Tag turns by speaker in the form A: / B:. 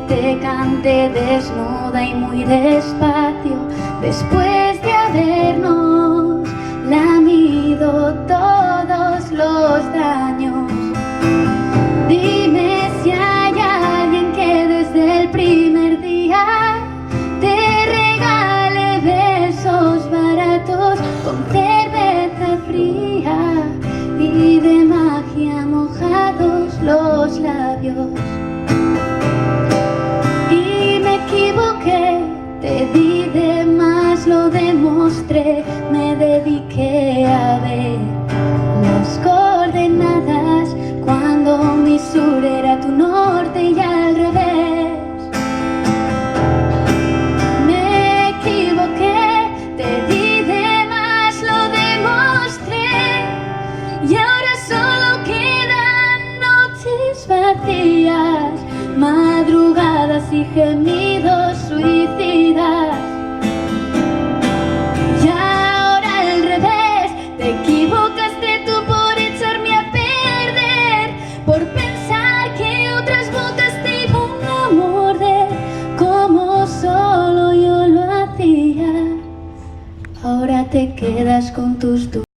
A: te canté desnuda y muy despacio, después de habernos lamido todos los daños. Dime si hay alguien que desde el primer día te regale besos baratos con cerveza fría y de magia mojados los labios. Y me equivoqué, te di de más, lo demostré, me dediqué a ver las coordenadas cuando mi sur era tu norte y al revés. Me equivoqué, te di de más, lo demostré, y ahora solo quedan noches vacías, madrugadas y gemidos suicidas. Y ahora al revés, te equivocaste tú por echarme a perder, por pensar que otras bocas te iban a morder como solo yo lo hacía. Ahora te quedas con tus